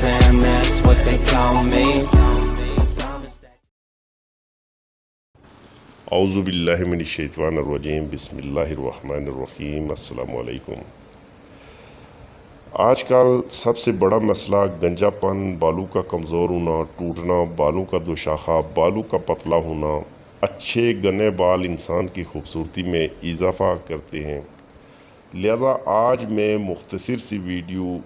fam, that's what they call me. औज़ुबिल्लाहिमिनश्शैतानिर्रजीम बिस्मिल्लाहिर्रहमानिर्रहीम अस्सलामु अलैकुम। आजकल सबसे बड़ा मसला गंजापन, बालों का कमज़ोर होना, टूटना, बालों का दोशाखा, बालों का पतला होना। अच्छे घने बाल इंसान की खूबसूरती में इजाफ़ा करते हैं। लिहाजा आज मैं मुख्तसर सी वीडियो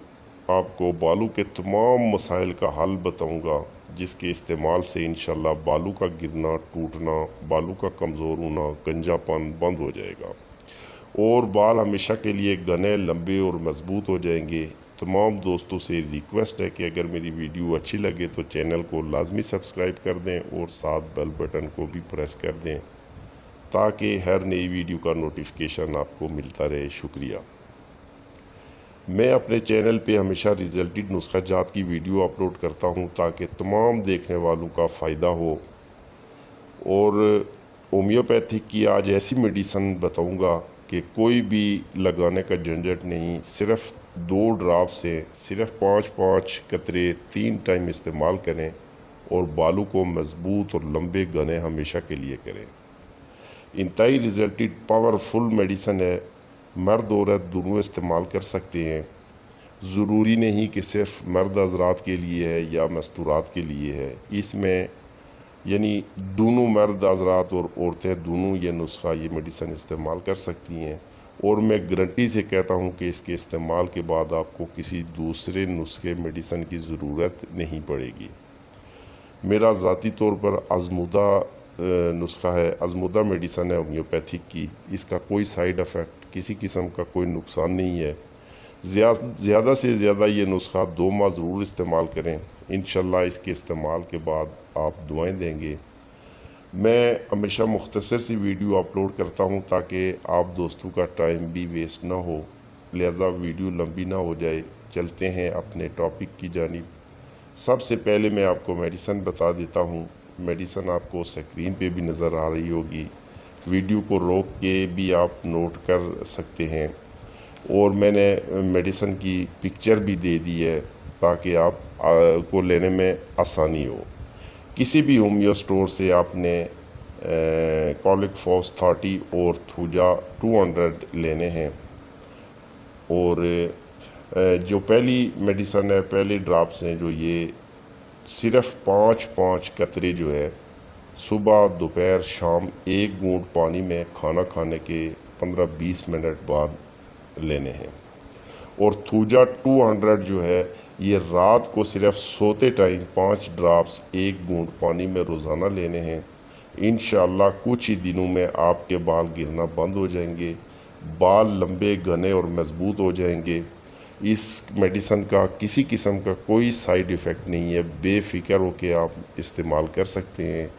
आपको बालों के तमाम मसाइल का हल बताऊंगा, जिसके इस्तेमाल से इंशाल्लाह बालों का गिरना, टूटना, बालों का कमज़ोर होना, गंजापन बंद हो जाएगा और बाल हमेशा के लिए घने, लंबे और मज़बूत हो जाएंगे। तमाम दोस्तों से रिक्वेस्ट है कि अगर मेरी वीडियो अच्छी लगे तो चैनल को लाजमी सब्सक्राइब कर दें और साथ बेल बटन को भी प्रेस कर दें ताकि हर नई वीडियो का नोटिफिकेशन आपको मिलता रहे। शुक्रिया। मैं अपने चैनल पे हमेशा रिजल्टेड नुस्खा जात की वीडियो अपलोड करता हूँ ताकि तमाम देखने वालों का फ़ायदा हो। और होम्योपैथिक की आज ऐसी मेडिसन बताऊँगा कि कोई भी लगाने का झंझट नहीं, सिर्फ़ 2 ड्रॉप से सिर्फ़ 5-5 कतरे 3 टाइम इस्तेमाल करें और बालों को मज़बूत और लंबे घने हमेशा के लिए करें। इंतहाई रिजल्टेड पावरफुल मेडिसन है, मर्द औरत दोनों इस्तेमाल कर सकते हैं। ज़रूरी नहीं कि सिर्फ मर्द हज़रात के लिए है या मस्तूरात के लिए है। इसमें यानी दोनों मर्द हज़रात और औरतें दोनों ये नुस्खा, ये मेडिसन इस्तेमाल कर सकती हैं। और मैं गारंटी से कहता हूँ कि इसके इस्तेमाल के बाद आपको किसी दूसरे नुस्खे मेडिसन की ज़रूरत नहीं पड़ेगी। मेरा ज़ाती तौर पर आज़मूदा नुस्खा है, आज़मूदा मेडिसन है होम्योपैथिक की। इसका कोई साइड इफ़ेक्ट, किसी किस्म का कोई नुकसान नहीं है। ज़्यादा से ज़्यादा ये नुस्खा 2 माह ज़रूर इस्तेमाल करें। इंशाल्लाह इसके इस्तेमाल के बाद आप दुआएं देंगे। मैं हमेशा मुख्तसर सी वीडियो अपलोड करता हूँ ताकि आप दोस्तों का टाइम भी वेस्ट ना हो, लिहाजा वीडियो लंबी ना हो जाए। चलते हैं अपने टॉपिक की जानिब। सबसे पहले मैं आपको मेडिसन बता देता हूँ। मेडिसन आपको स्क्रीन पे भी नज़र आ रही होगी, वीडियो को रोक के भी आप नोट कर सकते हैं। और मैंने मेडिसन की पिक्चर भी दे दी है ताकि आप को लेने में आसानी हो। किसी भी होम्यो स्टोर से आपने कॉलिक फॉस 30 और थूजा 200 लेने हैं। और जो पहली मेडिसन है, पहले ड्रॉप्स हैं जो ये सिर्फ़ 5-5 कतरे जो है सुबह, दोपहर, शाम 1 घूंट पानी में खाना खाने के 15-20 मिनट बाद लेने हैं। और थूजा 200 जो है ये रात को सिर्फ सोते टाइम 5 ड्रॉप्स 1 घूंट पानी में रोज़ाना लेने हैं। इंशाअल्लाह कुछ ही दिनों में आपके बाल गिरना बंद हो जाएंगे, बाल लंबे, घने और मज़बूत हो जाएंगे। इस मेडिसन का किसी किस्म का कोई साइड इफ़ेक्ट नहीं है, बेफ़िक्र होकर आप इस्तेमाल कर सकते हैं।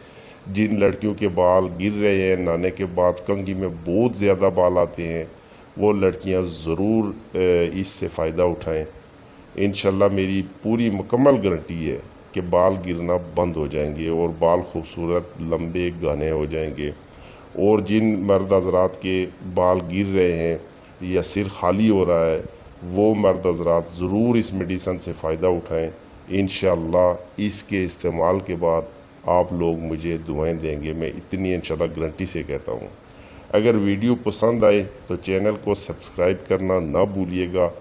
जिन लड़कियों के बाल गिर रहे हैं, नहाने के बाद कंघी में बहुत ज़्यादा बाल आते हैं, वो लड़कियां ज़रूर इससे फ़ायदा उठाएं। इंशाल्लाह मेरी पूरी मुकम्मल गारंटी है कि बाल गिरना बंद हो जाएंगे और बाल खूबसूरत, लंबे, घने हो जाएंगे। और जिन मर्द हज़रात के बाल गिर रहे हैं या सिर खाली हो रहा है, वो मर्द हज़रात ज़रूर इस मेडिसन से फ़ायदा उठाएं। इंशाल्लाह इसके इस्तेमाल के बाद आप लोग मुझे दुआएं देंगे, मैं इतनी इंशाल्लाह गारंटी से कहता हूँ। अगर वीडियो पसंद आए तो चैनल को सब्सक्राइब करना ना भूलिएगा।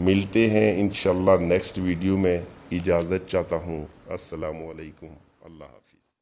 मिलते हैं इंशाल्लाह नेक्स्ट वीडियो में। इजाज़त चाहता हूँ। अस्सलामु अलैकुम। अल्लाह हाफ़िज़।